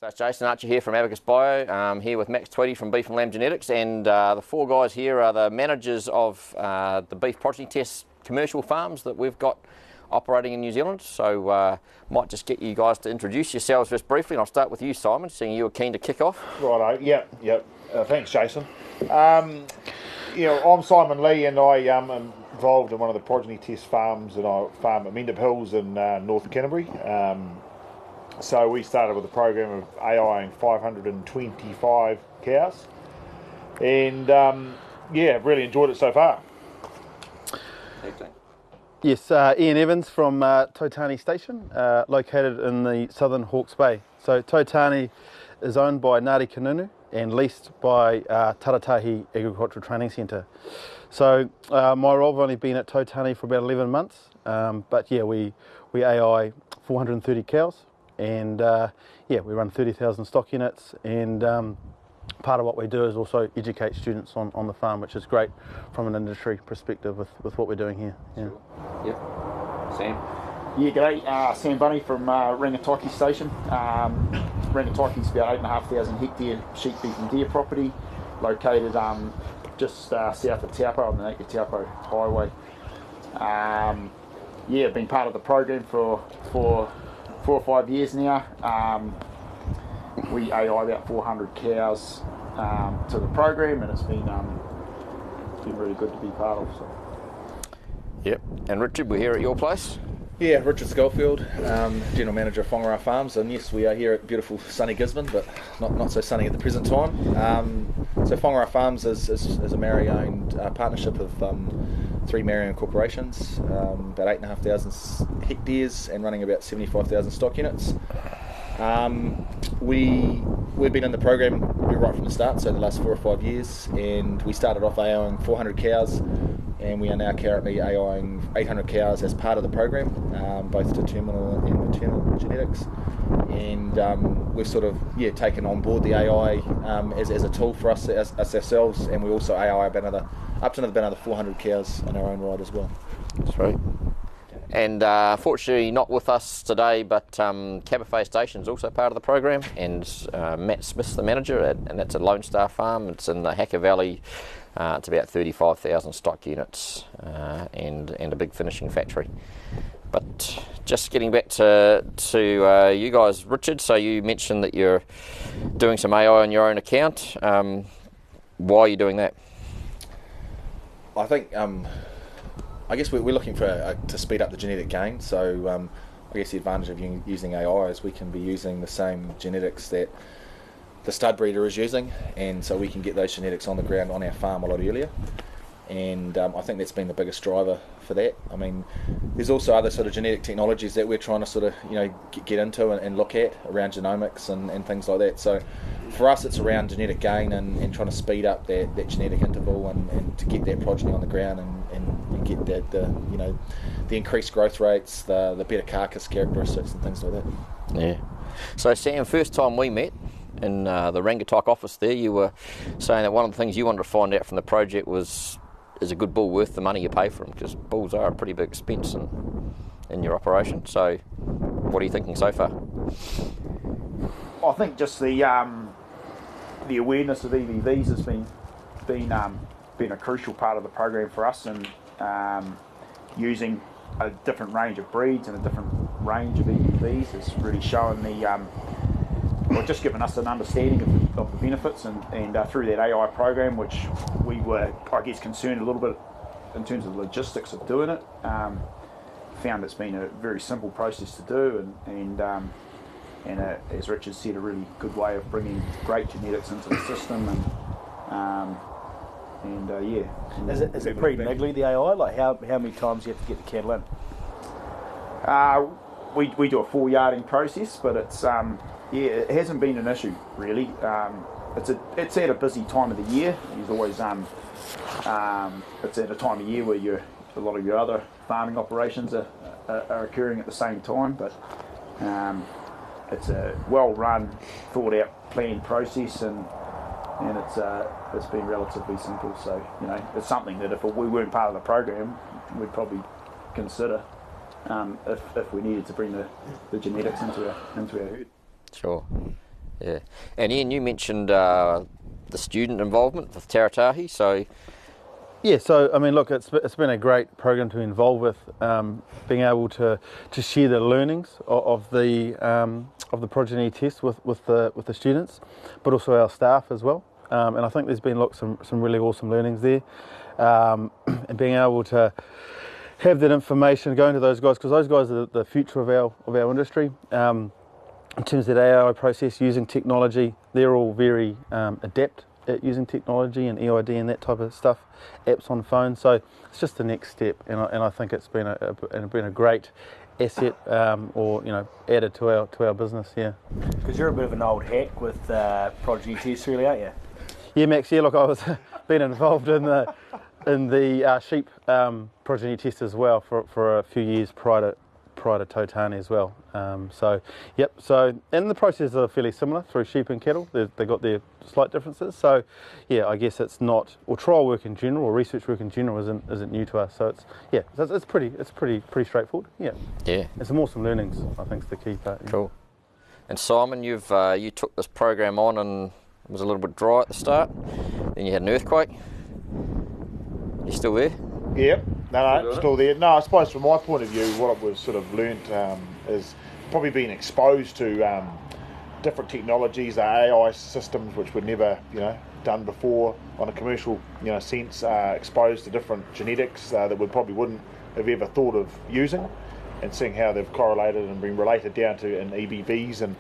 So it's Jason Archer here from Abacus Bio, here with Max Tweedie from B+LNZ Genetics, and the four guys here are the managers of the beef progeny test commercial farms that we've got operating in New Zealand. So might just get you guys to introduce yourselves just briefly, and I'll start with you, Simon, seeing you were keen to kick off. Righto, yep. Thanks, Jason. I'm Simon Lee, and I am involved in one of the progeny test farms, and I farm at Mendip Hills in North Canterbury. So we started with a program of AIing 525 cows, and really enjoyed it so far. Yes, Ian Evans from Tautani Station, located in the southern Hawke's Bay. So Tautani is owned by Ngāti Kanunu and leased by Taratahi Agricultural Training Centre. So my role, I've only been at Tautani for about 11 months, but yeah, we AI 430 cows, and we run 30,000 stock units, and part of what we do is also educate students on the farm, which is great from an industry perspective with what we're doing here. Yeah. Sure. Yep. Sam? Yeah, g'day. Sam Bunny from Rangataiki Station. Rangataiki's about 8,500 hectare sheep, beef and deer property, located just south of Taupo on the Naked Taupo Highway. Been part of the program for 4 or 5 years now. We AI about 400 cows to the program, and it's been really good to be part of. So. Yep. And Richard, we're here at your place. Yeah, Richard Schofield, General Manager of Whangarai Farms, and yes, we are here at beautiful sunny Gisborne, but not so sunny at the present time. So Whangarai Farms is a Maori-owned partnership of 3 Maori-owned corporations, about 8,500 hectares and running about 75,000 stock units. We've been in the program right from the start, so the last 4 or 5 years, and we started off AIing 400 cows, and we are now currently AIing 800 cows as part of the program, both determinal and maternal genetics, and we've sort of taken on board the AI as a tool for us ourselves, and we also AI up to another 400 cows in our own right as well. That's right. And fortunately not with us today, but Cabafay Station is also part of the program, and Matt Smith's the manager, and that's a Lone Star farm. It's in the Hacker Valley. It's about 35,000 stock units and a big finishing factory. But just getting back to you guys, Richard, so you mentioned that you're doing some AI on your own account. Why are you doing that? I think I guess we're looking for to speed up the genetic gain. So I guess the advantage of using AI is we can be using the same genetics that the stud breeder is using, and so we can get those genetics on the ground on our farm a lot earlier. And I think that's been the biggest driver for that. I mean, there's also other sort of genetic technologies that we're trying to sort of get into and look at around genomics and things like that. So for us, it's around genetic gain and trying to speed up that genetic interval and to get that progeny on the ground and get the increased growth rates, the better carcass characteristics and things like that. Yeah. So Sam, first time we met in the Rangataiki office there, you were saying that one of the things you wanted to find out from the project is a good bull worth the money you pay for them? Because bulls are a pretty big expense in your operation. So what are you thinking so far? I think just the awareness of EVVs has been a crucial part of the program for us, and using a different range of breeds and a different range of EVVs has really shown just given us an understanding of the benefits, and through that AI program, which we were, I guess, concerned a little bit in terms of the logistics of doing it, found it's been a very simple process to do, and as Richard said, a really good way of bringing great genetics into the system, Is it pretty niggly, the AI? Like how many times you have to get the cattle in? We do a 4-yarding process, but it's it hasn't been an issue really. It's at a busy time of the year. There's always it's at a time of year where a lot of your other farming operations are occurring at the same time, but it's a well-run, thought-out, planned process, and it's been relatively simple. So it's something that if we weren't part of the program, we'd probably consider if we needed to bring the genetics into our herd. Sure. Yeah. And Ian, you mentioned the student involvement with Taratahi, so... Yeah, so I mean, look, it's been a great program to be involved with, being able to share the learnings of the Progeny Test with the students, but also our staff as well. And I think there's been some really awesome learnings there, and being able to have that information going to those guys, because those guys are the future of our industry. In terms of the AI process, using technology, they're all very adept at using technology and EID and that type of stuff, apps on phone. So it's just the next step, and I think it's been a great asset, or added to our business. Yeah. Because you're a bit of an old hack with Progeny Test, really, aren't you? Yeah, Max. Yeah, look, I was been involved in the sheep Progeny Test as well for a few years prior to Totani as well. So and the processes are fairly similar through sheep and cattle. They've got their slight differences. So yeah, I guess it's not, or trial work in general or research work in general isn't new to us. So it's pretty straightforward. Yeah. Yeah. And some awesome learnings, I think, is the key part. Yeah. Cool. And Simon, you took this program on and it was a little bit dry at the start. Then you had an earthquake. You still there? Yep. No, still there. No, I suppose from my point of view, what I've sort of learnt is probably being exposed to different technologies, AI systems which were never, done before on a commercial, sense. Exposed to different genetics that we probably wouldn't have ever thought of using, and seeing how they've correlated and been related down to in EBVs. And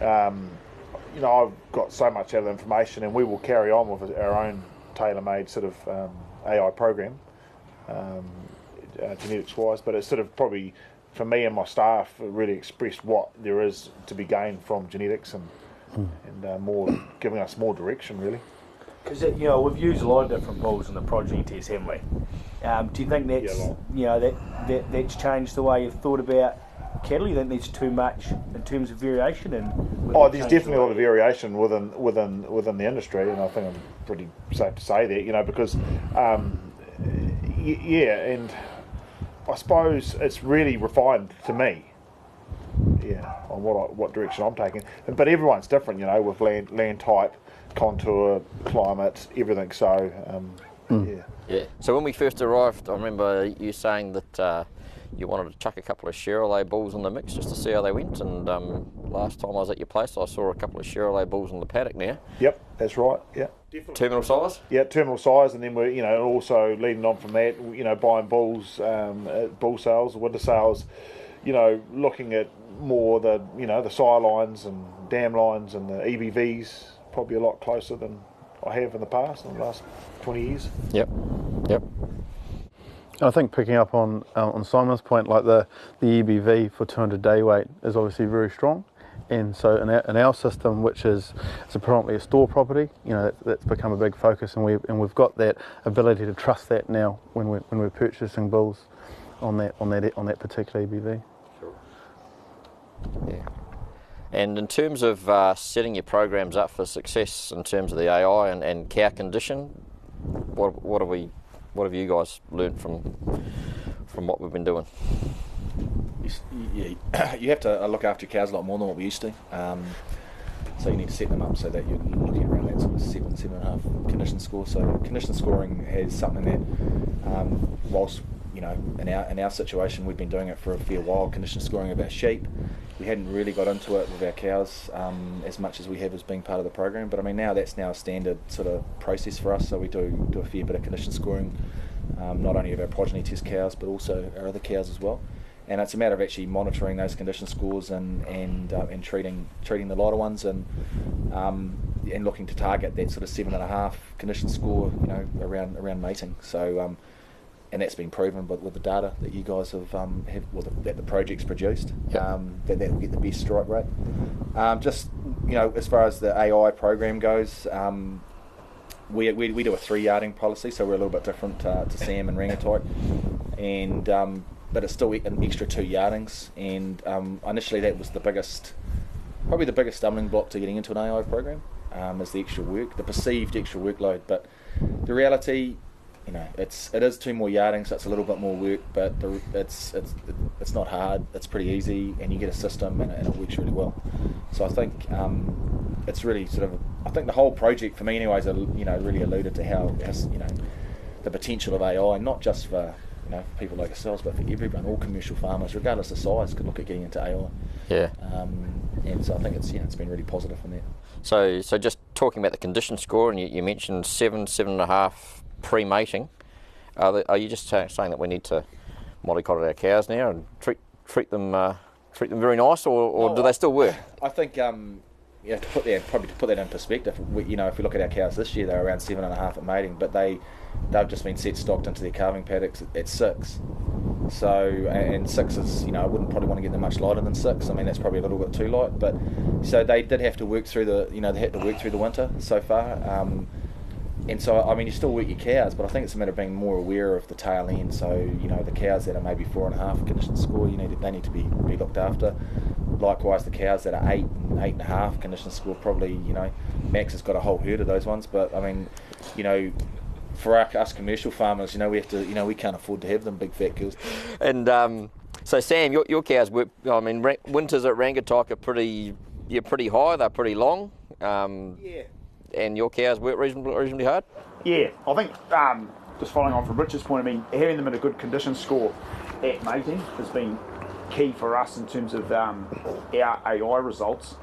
I've got so much out of the information, and we will carry on with our own tailor-made sort of AI program. Genetics wise, but it's sort of probably for me and my staff really expressed what there is to be gained from genetics, and more giving us more direction really. Because we've used a lot of different bulls in the Progeny Test, haven't we? Do you think that's that's changed the way you've thought about cattle? You think there's too much in terms of variation? There's definitely a lot of variation within the industry, and I think I'm pretty safe to say that, because and I suppose it's really refined to me, on what direction I'm taking. But everyone's different, with land type, contour, climate, everything. So, Yeah. So when we first arrived, I remember you saying that you wanted to chuck a couple of Chevrolet bulls in the mix just to see how they went. And last time I was at your place, I saw a couple of Chevrolet bulls in the paddock now. Yep, that's right. Yeah. Terminal size? Yeah, terminal size, and then we're also leading on from that, buying bulls, bull sales, winter sales, looking at more the the sire lines and dam lines and the EBVs, probably a lot closer than I have in the past, in the last 20 years. Yep. I think picking up on Simon's point, like the EBV for 200 day weight is obviously very strong. And so in our system, which is predominantly a store property, that's become a big focus, and we've got that ability to trust that now when we're purchasing bulls on that particular EBV. Sure. Yeah. And in terms of setting your programs up for success in terms of the AI and cow condition, what have you guys learnt from what we've been doing? You have to look after your cows a lot more than what we used to. So you need to set them up so that you're looking around that sort of 7.5 condition score. So condition scoring is something that, whilst in our situation we've been doing it for a fair while, condition scoring of our sheep, we hadn't really got into it with our cows as much as we have as being part of the program. But I mean, that's now a standard sort of process for us. So we do a fair bit of condition scoring, not only of our Progeny Test cows but also our other cows as well. And it's a matter of actually monitoring those condition scores and treating the lighter ones and looking to target that sort of 7.5 condition score, around mating. So and that's been proven with the data that you guys have that the project's produced. Yep. That will get the best strike rate. As far as the AI program goes, we do a 3 yarding policy, so we're a little bit different to Sam and Rangatite, and but it's still an extra 2 yardings, and initially that was probably the biggest stumbling block to getting into an AI program, is the extra work, the perceived extra workload. But the reality, it is 2 more yardings, so it's a little bit more work, but it's not hard, it's pretty easy, and you get a system and it works really well. So I think it's really sort of, I think the whole project for me anyways, really alluded to how the potential of AI, not just for people like ourselves, but for everyone, all commercial farmers, regardless of size, could look at getting into AI. Yeah. And so I think it's been really positive from that. So just talking about the condition score, and you mentioned 7.5 pre-mating. Are you just saying that we need to mollycoddle our cows now and treat them very nice, or do they still work? I think to put that in perspective, if we look at our cows this year, they're around 7.5 at mating, but they've just been stocked into their calving paddocks at 6. So, and 6 is, I wouldn't probably want to get them much lighter than 6. I mean, that's probably a little bit too light, but so they did have to work through the winter so far. And so, I mean, you still work your cows, but I think it's a matter of being more aware of the tail end. So, the cows that are maybe 4.5 condition score, they need to be looked after. Likewise, the cows that are 8 and 8.5 condition score, probably, Max has got a whole herd of those ones. But I mean, for us commercial farmers, we have to, we can't afford to have them big fat cows. And so, Sam, your cows work. I mean, winters at Rangitok are pretty high. They're pretty long. Yeah. And your cows work reasonably hard? Yeah, I think just following on from Richard's point, I mean, having them in a good condition score at mating has been key for us in terms of our AI results.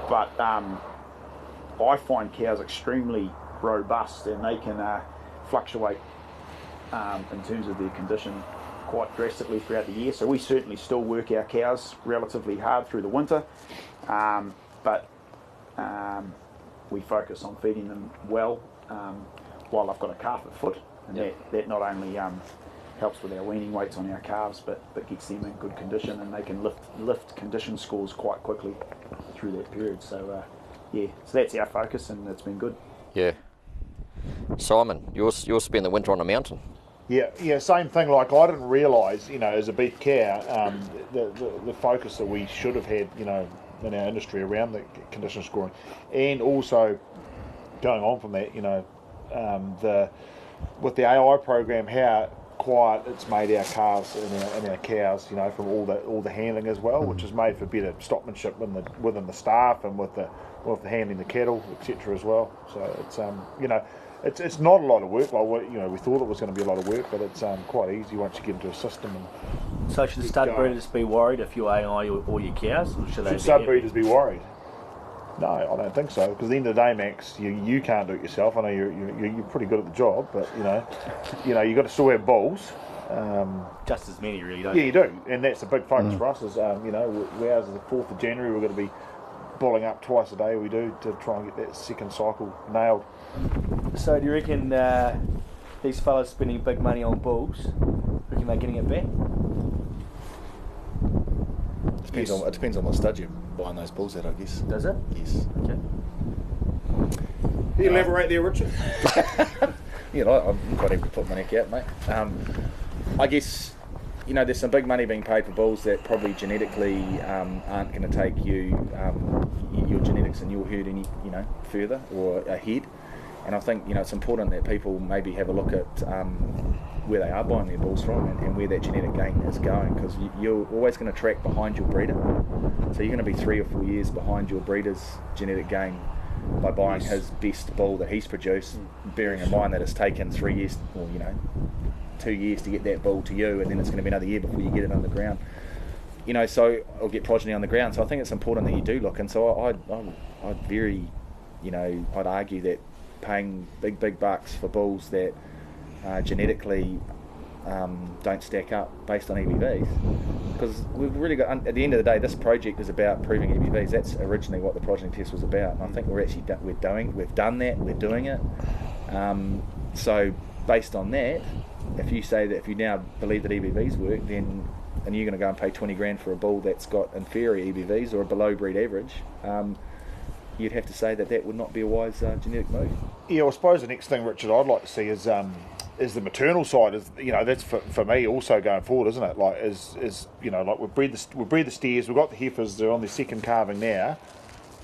But I find cows extremely robust, and they can fluctuate in terms of their condition quite drastically throughout the year. So we certainly still work our cows relatively hard through the winter, but we focus on feeding them well while I've got a calf at foot, and that not only helps with our weaning weights on our calves, but gets them in good condition, and they can lift condition scores quite quickly through that period. So so that's our focus, and it's been good. Yeah. Simon, you'll spend the winter on a mountain. Yeah, same thing. Like, I didn't realise, as a beef cow, the focus that we should have had, in our industry around the condition scoring, and also going on from that, with the AI program, how quiet it's made our calves and our cows, from all the handling as well, which has made for better stockmanship within the staff and with the handling the cattle, etc. as well. So it's not a lot of work. Like, we thought it was going to be a lot of work, but it's quite easy once you get into a system. So should the stud breeders be worried if you're AI or your cows? Or should stud breeders be worried? No, I don't think so. Because at the end of the day, Max, you can't do it yourself. I know you're pretty good at the job, but you got to still have bulls. Just as many, really, don't you? Yeah, you do, and that's a big focus for us. Is ours is the 4th of January. We're going to be bulling up twice a day. We do, to try and get that second cycle nailed. So do you reckon these fellas spending big money on bulls, reckon they're getting it back? It depends on what stud you're buying those bulls at, I guess. Does it? Yes. Okay. Can you elaborate there, Richard? I'm quite able to put my neck out, mate. I guess, there's some big money being paid for bulls that probably genetically aren't going to take your genetics and your herd any further or ahead. And I think it's important that people maybe have a look at where they are buying their bulls from and where that genetic gain is going, because you're always going to track behind your breeder. So you're going to be 3 or 4 years behind your breeder's genetic gain by buying his best bull that he's produced, bearing in mind that it's taken 3 years or 2 years to get that bull to you, and then it's going to be another year before you get it on the ground. So or get progeny on the ground. So I think it's important that you do look. And so I'd argue that paying big bucks for bulls that genetically don't stack up based on EBVs, because we've really got, at the end of the day, this project is about proving EBVs. That's originally what the Progeny Test was about, and I think we've done that, we're doing it. So based on that, if you now believe that EBVs work, then and you're going to go and pay 20 grand for a bull that's got inferior EBVs or a below breed average, you'd have to say that would not be a wise genetic move. Yeah, I suppose the next thing, Richard, I'd like to see is the maternal side. That's for me also going forward, isn't it? Like like we breed the steers. We've got the heifers. They're on their second calving now.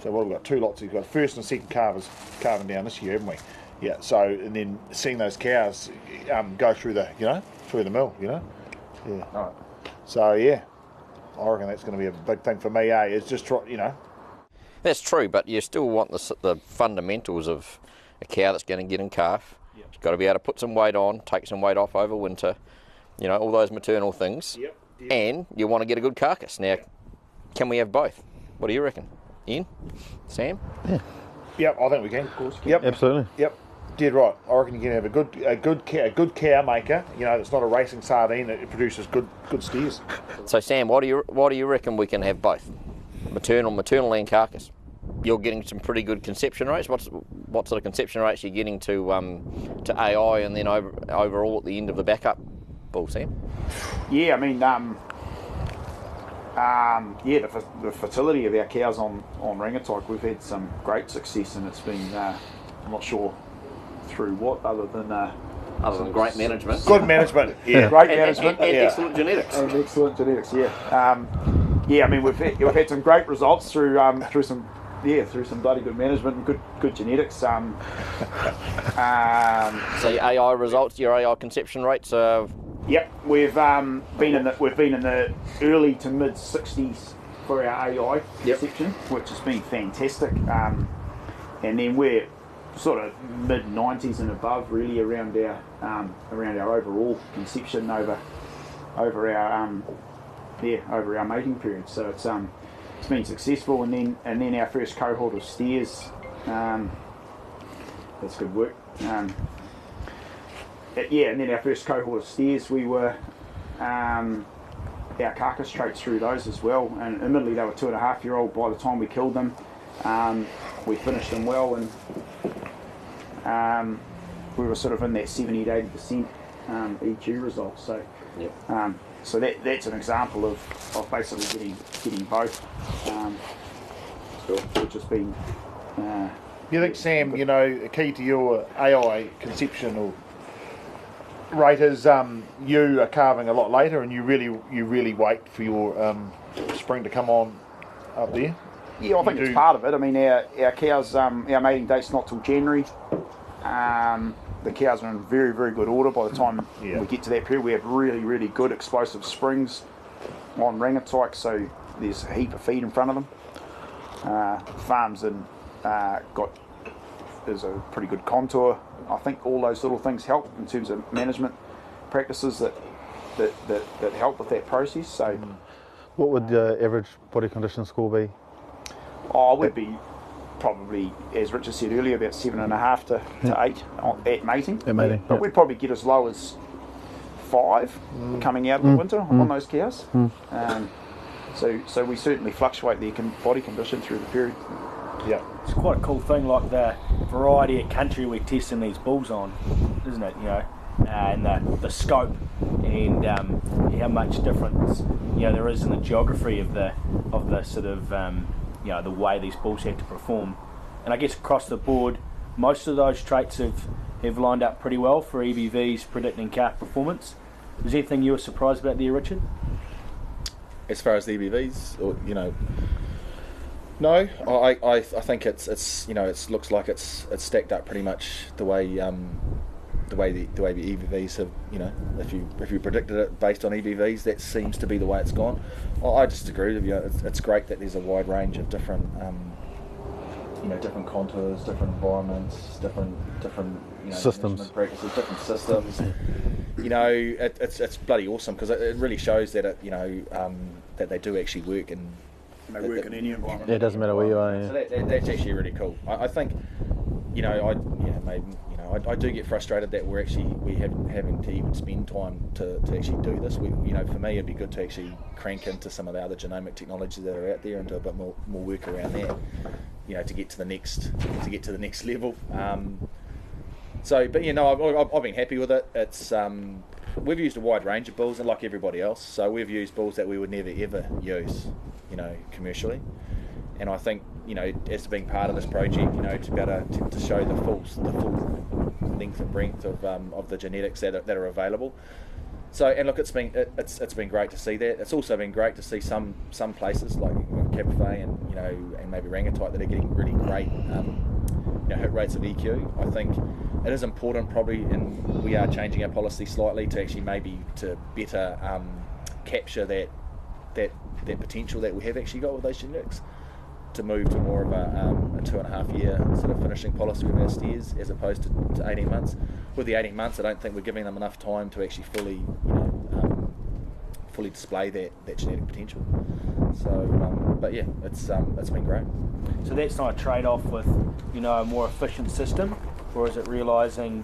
So what have we got? 2 lots. We've got first and second calvers calving down this year, haven't we? Yeah. So and then seeing those cows go through the mill. Yeah. All right. So yeah, I reckon that's going to be a big thing for me. It's just That's true, but you still want the fundamentals of a cow that's going to get in calf. Yep. It's got to be able to put some weight on, take some weight off over winter, you know, all those maternal things. Yep. And you want to get a good carcass. Now, can we have both? What do you reckon? Ian? Sam? Yep, I think we can. Of course. Yep. Absolutely. Yep. Dead right. I reckon you can have a good cow maker. You know, that's not a racing sardine. That produces good steers. So Sam, what do you reckon we can have both? Maternal and carcass. You're getting some pretty good conception rates. What sort of conception rates are you getting to AI and then overall at the end of the backup bull, Sam? Yeah, I mean, the fertility of our cows on Rangatoik, we've had some great success, and it's been I'm not sure through what other than great management. Good management. Yeah. Great management and excellent genetics. And excellent genetics. Yeah. I mean, we've had some great results through some bloody good management and good genetics. So your AI results, your AI conception rates are. Yep, we've been in the early to mid 60s for our AI conception, which has been fantastic. And then we're sort of mid 90s and above, really, around our overall conception over our mating period. So it's been successful, and then our first cohort of steers. That's good work. And then our first cohort of steers, we were our carcass traits through those as well, and admittedly they were 2.5-year-old by the time we killed them. We finished them well, and we were sort of in that 70 to 80% EQ result. So so that's an example of basically getting both, which has been. You think, Sam, you know, a key to your AI conceptional rate is you are calving a lot later, and you really wait for your spring to come on up there? Yeah, I think it's part of it. I mean, our cows, our mating date's not till January. The cows are in very, very good order by the time we get to that period. We have really, really good explosive springs on Rangatoik, so there's a heap of feed in front of them. Farms there's a pretty good contour. I think all those little things help in terms of management practices that help with that process. So, what would the average body condition score be? Oh, we'd be probably, as Richard said earlier, about 7.5 to 8 at mating. But we'd probably get as low as 5 coming out of the winter on those cows. So we certainly fluctuate their body condition through the period. Yeah, it's quite a cool thing, like the variety of country we're testing these bulls on, isn't it? You know, and the scope and how much difference there is in the geography of the sort of the way these bulls have to perform. And I guess across the board, most of those traits have lined up pretty well for EBVs predicting calf performance. Was there anything you were surprised about there, Richard? As far as the EBVs, or no, I think it's it looks like it's stacked up pretty much the way the EBVs have. If you predicted it based on EBVs, that seems to be the way it's gone. I disagree with you. It's great that there's a wide range of different different contours, different environments, different systems, practices, different systems. It's bloody awesome, because it really shows that that they do actually work, and they work in any environment. Yeah, it doesn't matter where you are. Yeah. So that's actually really cool. I think I do get frustrated that we're having to even spend time to actually do this. For me, it'd be good to actually crank into some of the other genomic technologies that are out there and do a bit more work around that. To get to the next level. I've been happy with it. It's we've used a wide range of bulls, and like everybody else, so we've used bulls that we would never ever use, commercially. And I think, as being part of this project, to be able to show the full length and breadth of the genetics that are available. So, and look, it's been great to see that. It's also been great to see some places like Cabernet and maybe Rangatoik that are getting really great hit rates of EQ. I think it is important, probably, and we are changing our policy slightly to actually maybe to better capture that potential that we have actually got with those genetics. to move to more of a 2.5 year sort of finishing policy with our steers as opposed to 18 months. With the 18 months, I don't think we're giving them enough time to actually fully, fully display that genetic potential. So, but yeah, it's been great. So that's not a trade-off with, a more efficient system, or is it realising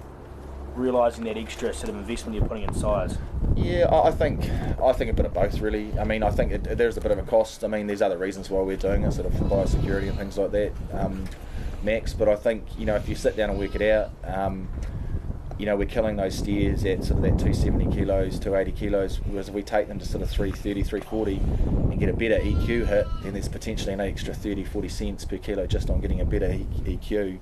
that extra sort of investment you're putting in size? Yeah, I think a bit of both, really. I mean, I think there's a bit of a cost. I mean, there's other reasons why we're doing it, sort of biosecurity and things like that, Max. But I think, if you sit down and work it out, we're killing those steers at sort of that 270 kilos, 280 kilos, whereas if we take them to sort of 330, 340 and get a better EQ hit, then there's potentially an extra 30, 40 cents per kilo just on getting a better EQ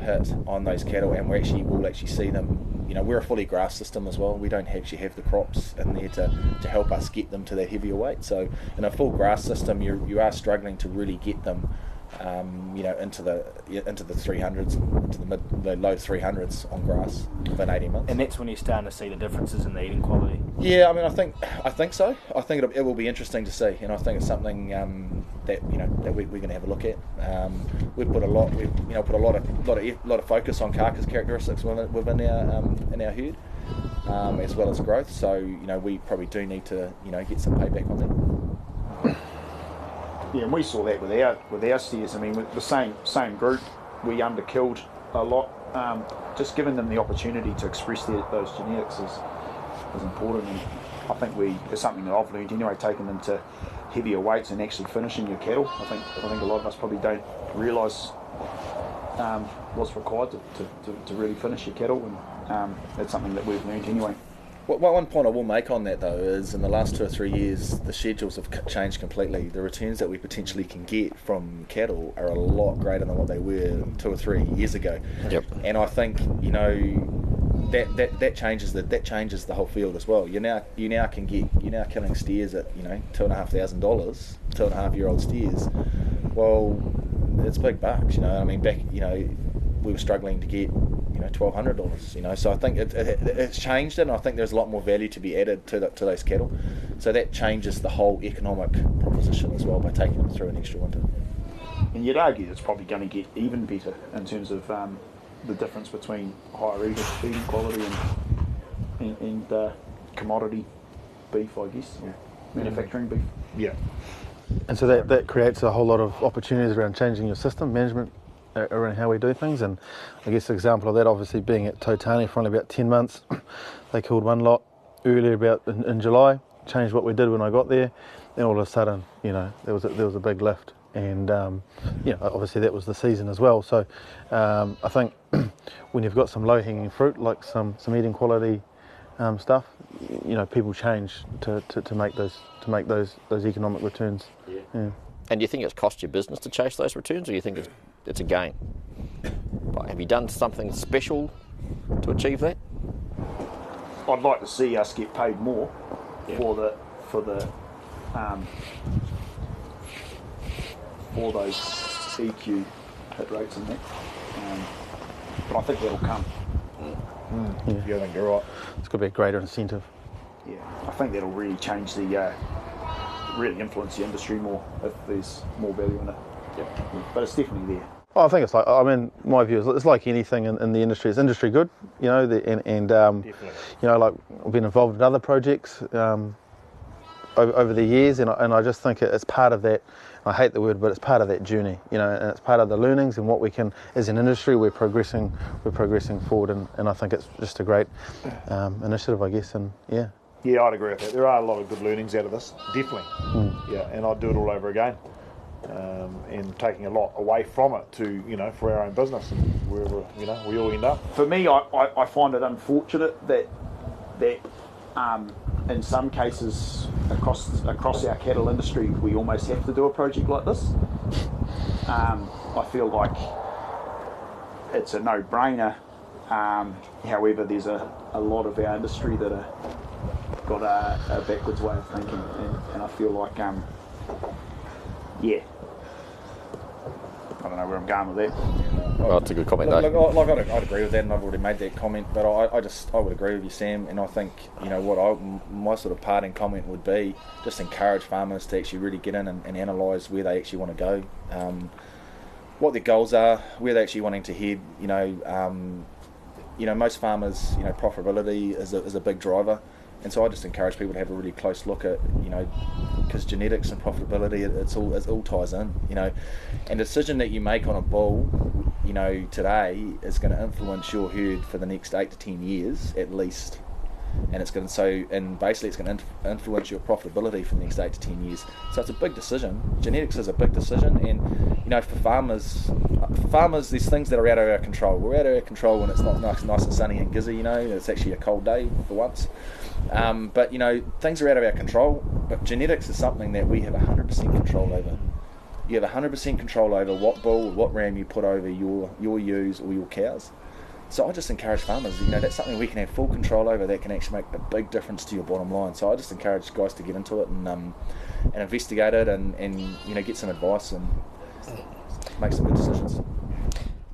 hit on those cattle, and we'll actually see them. We're a fully grass system as well. We don't actually have the crops in there to help us get them to that heavier weight. So in a full grass system, you are struggling to really get them, into the 300s, into the low 300s on grass within 18 months. And that's when you're starting to see the differences in the eating quality. Yeah, I mean, I think so. I think it will be interesting to see, and I think it's something that we're going to have a look at. We've put a lot of focus on carcass characteristics within our herd, as well as growth. So we probably do need to get some payback on that. Yeah, and we saw that with our steers. I mean, with the same group, we underkilled a lot. Just giving them the opportunity to express those genetics is important, and I think it's something that I've learned anyway, taking them to heavier weights and actually finishing your cattle. I think a lot of us probably don't realise what's required to really finish your cattle, and that's something that we've learned anyway. One point I will make on that, though, is in the last 2 or 3 years, the schedules have changed completely. The returns that we potentially can get from cattle are a lot greater than what they were 2 or 3 years ago. Yep. And I think that changes the whole field as well. You're now killing steers at $2,500, 2.5-year-old steers. Well, it's big bucks. I mean, back we were struggling to get $1,200. So I think it's changed, and I think there's a lot more value to be added to those cattle. So that changes the whole economic proposition as well by taking them through an extra winter. And you'd argue it's probably going to get even better in terms of the difference between higher eating quality and commodity beef, I guess, or manufacturing beef. Yeah. And so that creates a whole lot of opportunities around changing your system management around how we do things. And I guess an example of that obviously being at Totani for only about 10 months. They killed one lot earlier about in July, changed what we did when I got there, and all of a sudden there was a big lift, and obviously that was the season as well. So I think when you've got some low hanging fruit like some eating quality stuff, people change to make those economic returns. Yeah. And do you think it's cost your business to chase those returns, or do you think it's a gain? Like, have you done something special to achieve that? I'd like to see us get paid more for those EQ hit rates and that. But I think that'll come. Yeah, I think you're right. It's got to be a greater incentive. Yeah, I think that'll really change really influence the industry more if there's more value in it. Yeah. But it's definitely there. Well, I think it's like, my view is it's like anything in the industry. Is industry good? Definitely. Like I've been involved in other projects over the years, and I just think it's part of that. I hate the word, but it's part of that journey, and it's part of the learnings and what we can, as an industry, we're progressing forward, and I think it's just a great initiative, I guess, and yeah. Yeah, I'd agree with that. There are a lot of good learnings out of this, definitely. Yeah, and I'd do it all over again, and taking a lot away from it to, for our own business and wherever, we all end up. For me, I find it unfortunate that in some cases across our cattle industry, we almost have to do a project like this. I feel like it's a no-brainer. However, there's a lot of our industry that are got a backwards way of thinking, and I feel like I don't know where I'm going with that. Well, that's a good comment, though. I'd agree with that, and I've already made that comment. But I would agree with you, Sam. And I think my sort of parting comment would be just encourage farmers to actually really get in and analyse where they actually want to go, what their goals are, where they're actually wanting to head. Most farmers, profitability is a big driver. And so I just encourage people to have a really close look at, because genetics and profitability, it all ties in, and the decision that you make on a bull, today is going to influence your herd for the next 8 to 10 years at least, and it's going to influence your profitability for the next 8 to 10 years. So it's a big decision. Genetics is a big decision, and for farmers, there's things that are out of our control. We're out of our control when it's not nice and sunny and gizzy. It's actually a cold day for once. But things are out of our control. But genetics is something that we have 100% control over. You have 100% control over what bull or what ram you put over your ewes or your cows. So I just encourage farmers, that's something we can have full control over that can actually make a big difference to your bottom line. So I just encourage guys to get into it and investigate it and get some advice and make some good decisions.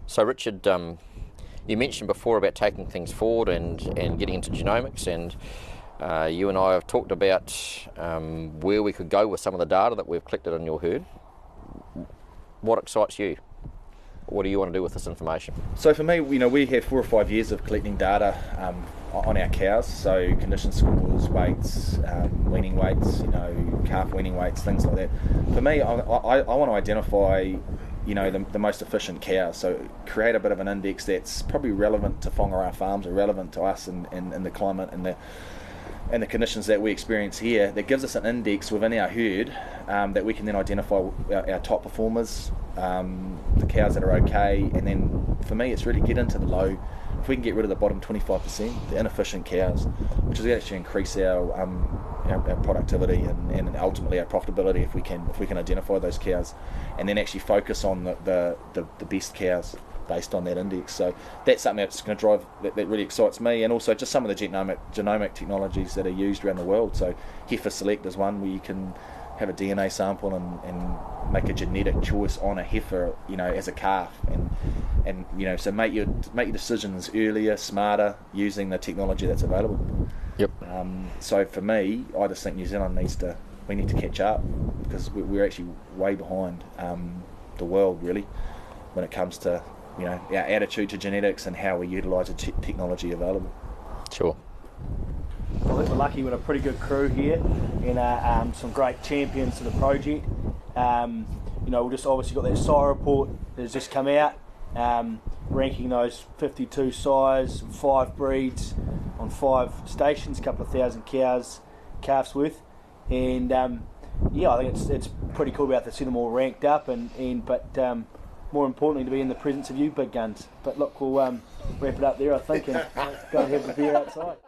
So Richard, you mentioned before about taking things forward and getting into genomics, and you and I have talked about where we could go with some of the data that we've collected on your herd. What excites you? What do you want to do with this information? So for me, we have 4 or 5 years of collecting data on our cows, so condition scores, weights, weaning weights, calf weaning weights, things like that. For me, I want to identify the most efficient cows, so create a bit of an index that's probably relevant to Whangarā farms or relevant to us and the climate and the conditions that we experience here, that gives us an index within our herd that we can then identify our top performers, the cows that are okay, and then for me it's really get into the low. If we can get rid of the bottom 25%, the inefficient cows, which is actually increase our productivity and ultimately our profitability if we can identify those cows, and then actually focus on the best cows based on that index. So that's something that's going to drive, that really excites me, and also just some of the genomic technologies that are used around the world. So heifer select is one where you can have a DNA sample and make a genetic choice on a heifer, as a calf, and so make your decisions earlier, smarter, using the technology that's available. Yep. So for me, I just think New Zealand we need to catch up, because we're actually way behind the world really when it comes to our attitude to genetics and how we utilise the technology available. Sure. Well, I think we're lucky with a pretty good crew here and some great champions to the project. We've just obviously got that SIRE report that has just come out, ranking those 52 sires, 5 breeds on 5 stations, a couple of thousand calves worth, and I think it's pretty cool about to see them all ranked up, but more importantly to be in the presence of you big guns. But look, we'll wrap it up there, I think, and go and have the beer outside.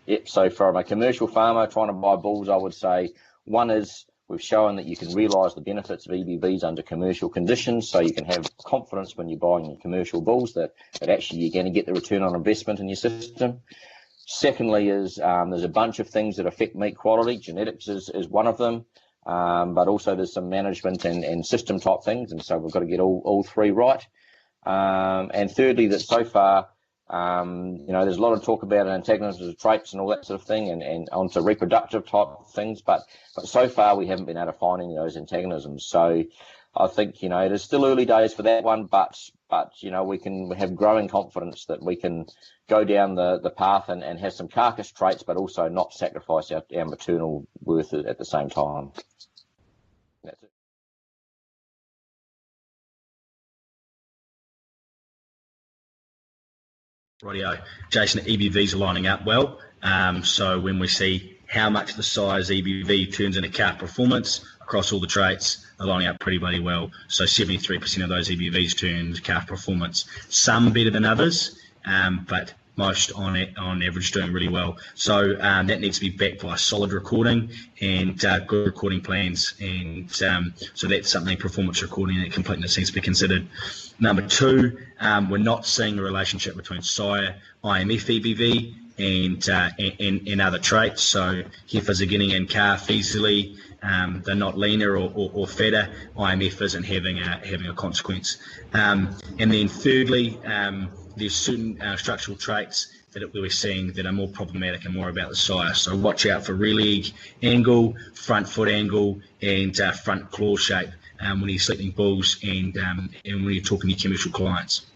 Yep, so from a commercial farmer trying to buy bulls, I would say one is we've shown that you can realise the benefits of EBVs under commercial conditions, so you can have confidence when you're buying your commercial bulls that actually you're going to get the return on investment in your system. Secondly is there's a bunch of things that affect meat quality. Genetics is one of them, but also there's some management and system type things, and so we've got to get all 3 right. And thirdly, that so far, there's a lot of talk about antagonisms of traits and all that sort of thing, and onto reproductive type things, but so far we haven't been able to find any of those antagonisms. So I think it is still early days for that one, but we can have growing confidence that we can go down the path and have some carcass traits, but also not sacrifice our maternal worth at the same time. That's it. Rightio. Jason, EBVs are lining up well. So when we see how much the size EBV turns into calf performance across all the traits, they're lining up pretty bloody well. So 73% of those EBVs turn into calf performance. Some better than others, but most on average doing really well. So that needs to be backed by solid recording and good recording plans. And so that's something, performance recording and completeness needs to be considered. Number 2, we're not seeing a relationship between sire, IMF EBV and other traits. So heifers are getting in calf easily. They're not leaner or fatter. IMF isn't having a consequence. And then thirdly, there's certain structural traits that we're seeing that are more problematic and more about the sire. So watch out for rear leg angle, front foot angle, and front claw shape when you're selecting bulls and when you're talking to your commercial clients.